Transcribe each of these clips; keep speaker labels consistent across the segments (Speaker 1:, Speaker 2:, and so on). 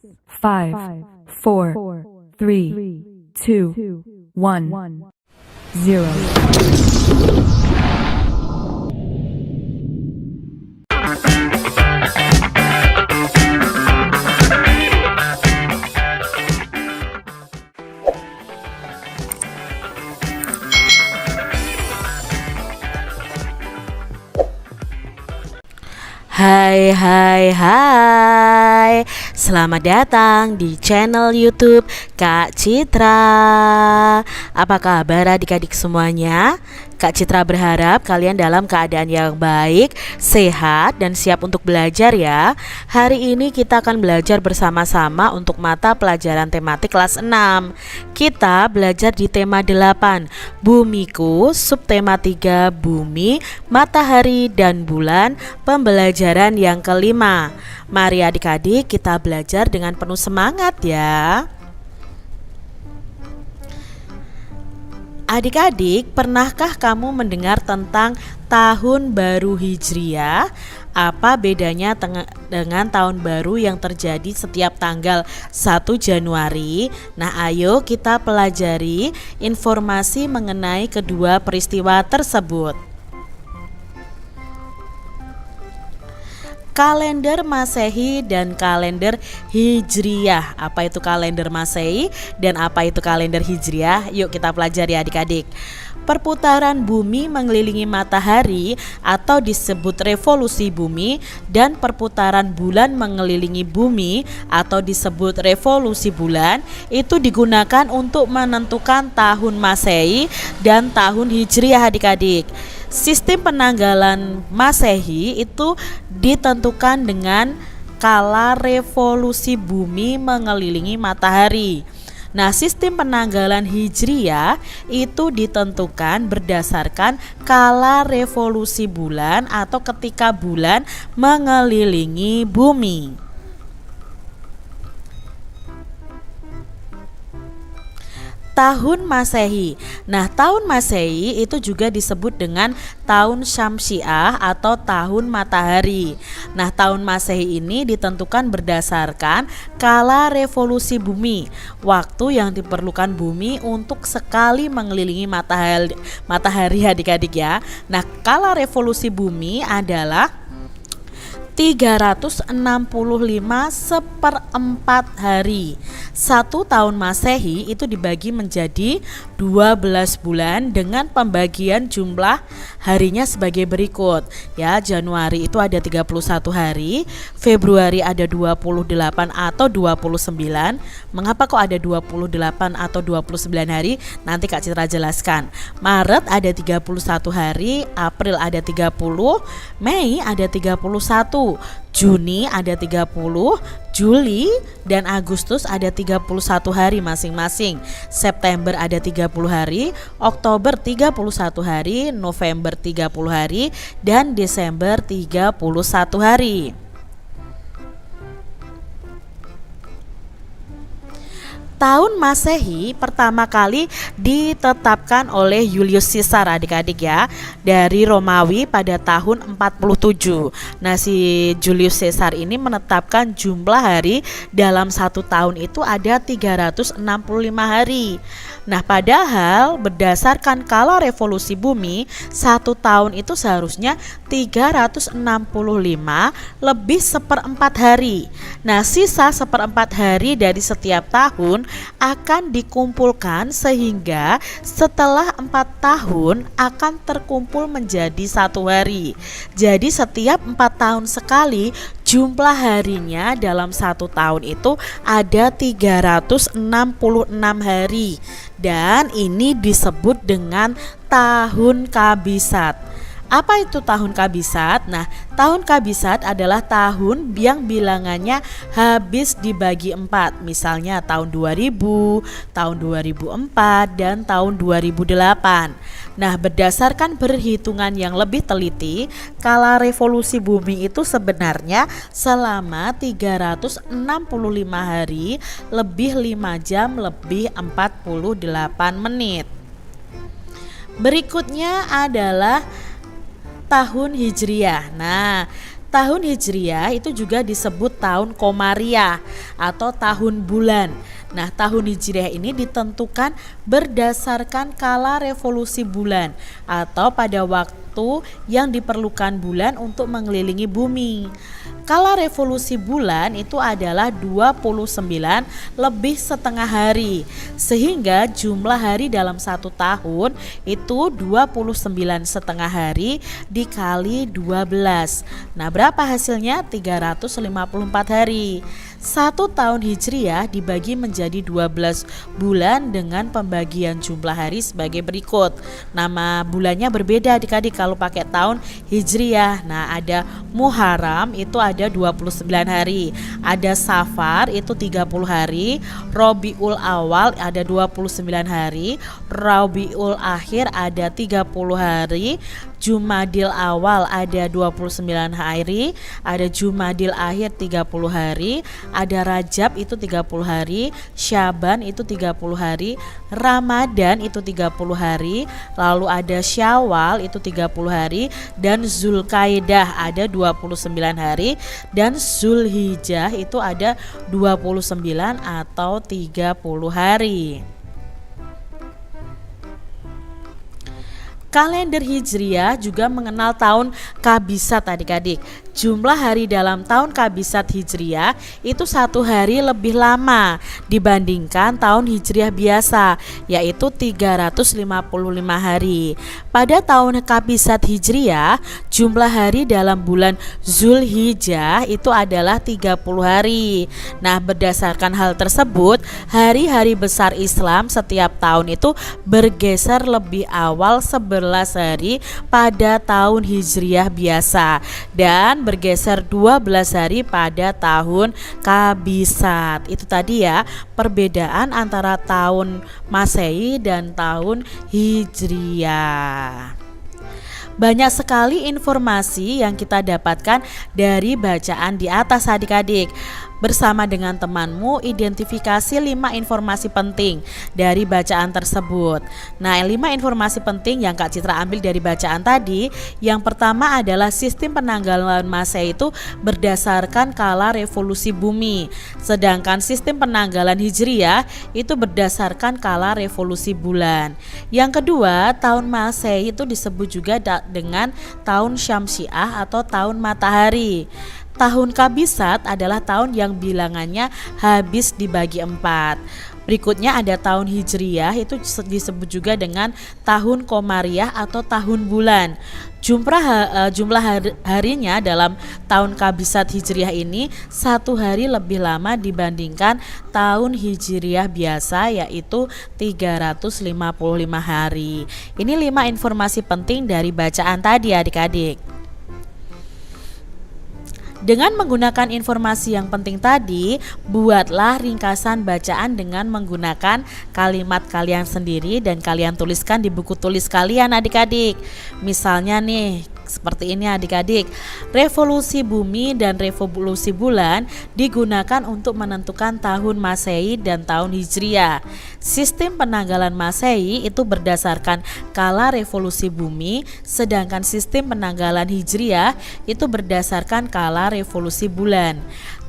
Speaker 1: 5, 4, 3, 2, 1, 0.
Speaker 2: Hai, selamat datang di channel YouTube Kak Citra. Apa kabar adik-adik semuanya? Kak Citra berharap kalian dalam keadaan yang baik, sehat, dan siap untuk belajar ya. Hari ini kita akan belajar bersama-sama untuk mata pelajaran tematik kelas 6. Kita belajar di tema 8, Bumiku, subtema 3, Bumi, Matahari, dan Bulan, pembelajaran yang kelima. Mari adik-adik kita belajar dengan penuh semangat ya. Adik-adik, pernahkah kamu mendengar tentang tahun baru Hijriah? Apa bedanya dengan tahun baru yang terjadi setiap tanggal 1 Januari? Nah, ayo kita pelajari informasi mengenai kedua peristiwa tersebut. Kalender Masehi dan kalender Hijriah. Apa itu kalender Masehi dan apa itu kalender Hijriah? Yuk kita pelajari adik-adik. Perputaran bumi mengelilingi matahari atau disebut revolusi bumi, dan perputaran bulan mengelilingi bumi atau disebut revolusi bulan itu digunakan untuk menentukan tahun Masehi dan tahun Hijriah adik-adik. Sistem penanggalan Masehi itu ditentukan dengan kala revolusi bumi mengelilingi matahari. Nah, sistem penanggalan Hijriah itu ditentukan berdasarkan kala revolusi bulan atau ketika bulan mengelilingi bumi. Tahun Masehi. Nah, tahun Masehi itu juga disebut dengan tahun Syamsiah atau tahun matahari. Nah, tahun Masehi ini ditentukan berdasarkan kala revolusi bumi, waktu yang diperlukan bumi untuk sekali mengelilingi matahari adik-adik ya. Nah, kala revolusi bumi adalah 365 seperempat hari. 1 tahun Masehi itu dibagi menjadi 12 bulan dengan pembagian jumlah harinya sebagai berikut ya. Januari itu ada 31 hari, Februari ada 28 atau 29. Mengapa kok ada 28 atau 29 hari? Nanti Kak Citra jelaskan. Maret ada 31 hari, April ada 30, Mei ada 31, Juni ada 30, Juli dan Agustus ada 31 hari masing-masing. September ada 30 hari, Oktober 31 hari, November 30 hari, dan Desember 31 hari. Tahun Masehi pertama kali ditetapkan oleh Julius Caesar adik-adik ya, dari Romawi pada tahun 47. Nah, si Julius Caesar ini menetapkan jumlah hari dalam 1 tahun itu ada 365 hari. Nah, padahal berdasarkan kala revolusi bumi 1 tahun itu seharusnya 365 lebih seperempat hari. Nah, sisa seperempat hari dari setiap tahun akan dikumpulkan sehingga setelah 4 tahun akan terkumpul menjadi 1 hari. Jadi setiap 4 tahun sekali jumlah harinya dalam 1 tahun itu ada 366 hari, dan ini disebut dengan tahun kabisat. Apa itu tahun kabisat? Nah, tahun kabisat adalah tahun yang bilangannya habis dibagi 4. Misalnya tahun 2000, tahun 2004, dan tahun 2008. Nah, berdasarkan perhitungan yang lebih teliti, kala revolusi bumi itu sebenarnya selama 365 hari lebih 5 jam lebih 48 menit. Berikutnya adalah tahun Hijriah. Nah, Tahun Hijriah itu juga disebut tahun Komariah atau tahun bulan. Nah, tahun Hijriah ini ditentukan berdasarkan kala revolusi bulan atau pada waktu yang diperlukan bulan untuk mengelilingi bumi. Kala revolusi bulan itu adalah 29 lebih setengah hari, sehingga jumlah hari dalam satu tahun itu 29 setengah hari dikali 12. Nah, berapa hasilnya? 354 hari. Satu tahun Hijriah dibagi menjadi 12 bulan dengan pembagian jumlah hari sebagai berikut. Nama bulannya berbeda adik-adik kalau pakai tahun Hijriah. Nah, ada Muharram itu ada 29 hari, ada Safar itu 30 hari, Rabiul Awal ada 29 hari, Rabiul Akhir ada 30 hari, Jumadil Awal ada 29 hari, ada Jumadil Akhir 30 hari, ada Rajab itu 30 hari, Syaban itu 30 hari, Ramadan itu 30 hari, lalu ada Syawal itu 30 hari, dan Zulkaidah ada 29 hari, dan Zulhijjah itu ada 29 atau 30 hari. Kalender Hijriah juga mengenal tahun Kabisat adik-adik. Jumlah hari dalam tahun Kabisat Hijriah itu satu hari lebih lama dibandingkan tahun Hijriah biasa, yaitu 355 hari. Pada tahun Kabisat Hijriah, jumlah hari dalam bulan Zulhijjah itu adalah 30 hari. Nah, berdasarkan hal tersebut, hari-hari besar Islam setiap tahun itu bergeser lebih awal 11 hari pada tahun Hijriah biasa dan bergeser 12 hari pada tahun Kabisat. Itu tadi ya perbedaan antara tahun Masehi dan tahun Hijriah. Banyak sekali informasi yang kita dapatkan dari bacaan di atas adik-adik. Bersama dengan temanmu, identifikasi 5 informasi penting dari bacaan tersebut. Nah, 5 informasi penting yang Kak Citra ambil dari bacaan tadi, yang pertama adalah sistem penanggalan Masehi itu berdasarkan kala revolusi bumi, sedangkan sistem penanggalan Hijriah itu berdasarkan kala revolusi bulan. Yang kedua, tahun Masehi itu disebut juga dengan tahun Syamsiah atau tahun matahari. Tahun Kabisat adalah tahun yang bilangannya habis dibagi 4. Berikutnya ada tahun Hijriah, itu disebut juga dengan tahun Komariah atau tahun bulan. Jumlah harinya dalam tahun Kabisat Hijriah ini satu hari lebih lama dibandingkan tahun Hijriah biasa, yaitu 355 hari. Ini 5 informasi penting dari bacaan tadi adik-adik. Dengan menggunakan informasi yang penting tadi, buatlah ringkasan bacaan dengan menggunakan kalimat kalian sendiri dan kalian tuliskan di buku tulis kalian adik-adik. Misalnya nih, seperti ini adik-adik. Revolusi bumi dan revolusi bulan digunakan untuk menentukan tahun Masehi dan tahun Hijriah. Sistem penanggalan Masehi itu berdasarkan kala revolusi bumi, sedangkan sistem penanggalan Hijriah itu berdasarkan kala revolusi bulan.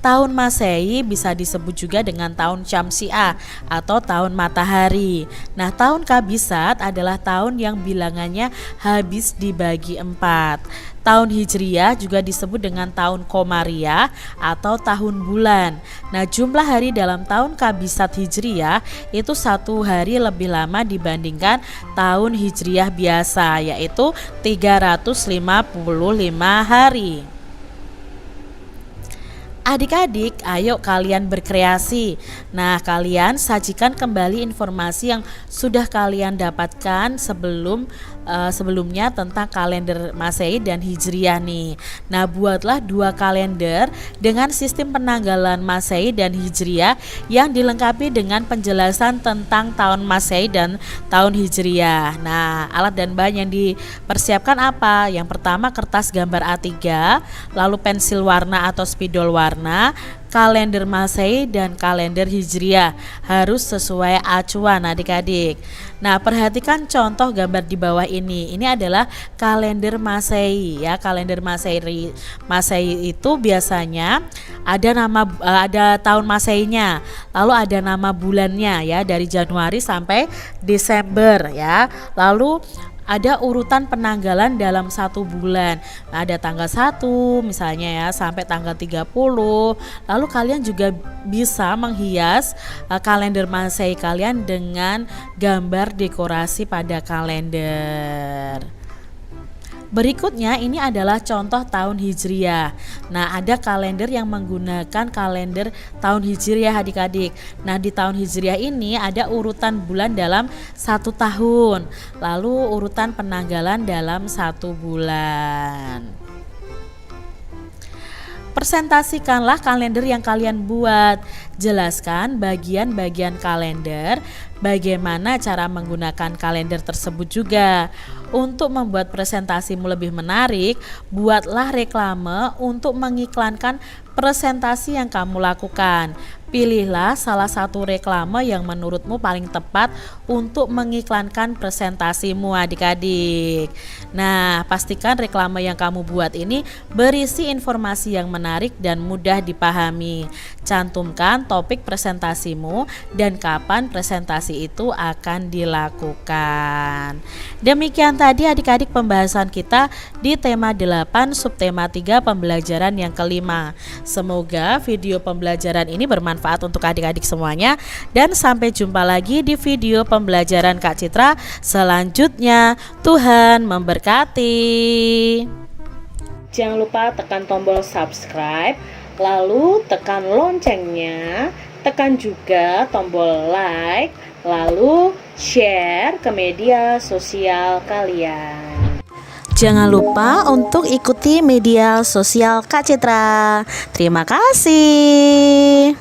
Speaker 2: Tahun Masehi bisa disebut juga dengan tahun Syamsiah atau tahun matahari. Nah, tahun Kabisat adalah tahun yang bilangannya habis dibagi 4. Tahun Hijriah juga disebut dengan tahun Komariah atau tahun bulan. Nah, jumlah hari dalam tahun Kabisat Hijriah itu satu hari lebih lama dibandingkan tahun Hijriah biasa, yaitu 355 hari. Adik-adik, ayo kalian berkreasi. Nah, kalian sajikan kembali informasi yang sudah kalian dapatkan sebelumnya tentang kalender Masehi dan Hijriah nih. Nah, buatlah 2 kalender dengan sistem penanggalan Masehi dan Hijriah yang dilengkapi dengan penjelasan tentang tahun Masehi dan tahun Hijriah. Nah, alat dan bahan yang dipersiapkan apa? Yang pertama kertas gambar A3, lalu pensil warna atau spidol warna, kalender Masehi dan kalender Hijriah. Harus sesuai acuan adik-adik. Nah, perhatikan contoh gambar di bawah ini. Ini adalah kalender Masehi ya. Kalender Masehi itu biasanya ada tahun Masehinya, lalu ada nama bulannya ya, dari Januari sampai Desember ya. Lalu ada urutan penanggalan dalam satu bulan. Nah, ada tanggal 1 misalnya ya sampai tanggal 30. Lalu kalian juga bisa menghias kalender Masehi kalian dengan gambar dekorasi pada kalender. Berikutnya ini adalah contoh tahun Hijriah. Nah, ada kalender yang menggunakan kalender tahun Hijriah adik-adik. Nah, di tahun Hijriah ini ada urutan bulan dalam satu tahun, lalu urutan penanggalan dalam satu bulan. Presentasikanlah kalender yang kalian buat. Jelaskan bagian-bagian kalender, bagaimana cara menggunakan kalender tersebut juga. Untuk membuat presentasimu lebih menarik, buatlah reklame untuk mengiklankan presentasi yang kamu lakukan. Pilihlah salah satu reklame yang menurutmu paling tepat untuk mengiklankan presentasimu adik-adik. Nah, pastikan reklame yang kamu buat ini berisi informasi yang menarik dan mudah dipahami. Cantumkan topik presentasimu dan kapan presentasi itu akan dilakukan. Demikian tadi adik-adik pembahasan kita di tema 8 subtema 3 pembelajaran yang kelima. Semoga video pembelajaran ini bermanfaat untuk adik-adik semuanya, dan sampai jumpa lagi di video pembelajaran Kak Citra selanjutnya. Tuhan memberkati. Jangan lupa tekan tombol subscribe, lalu tekan loncengnya, tekan juga tombol like, lalu share ke media sosial kalian. Jangan lupa untuk ikuti media sosial Kak Citra. Terima kasih.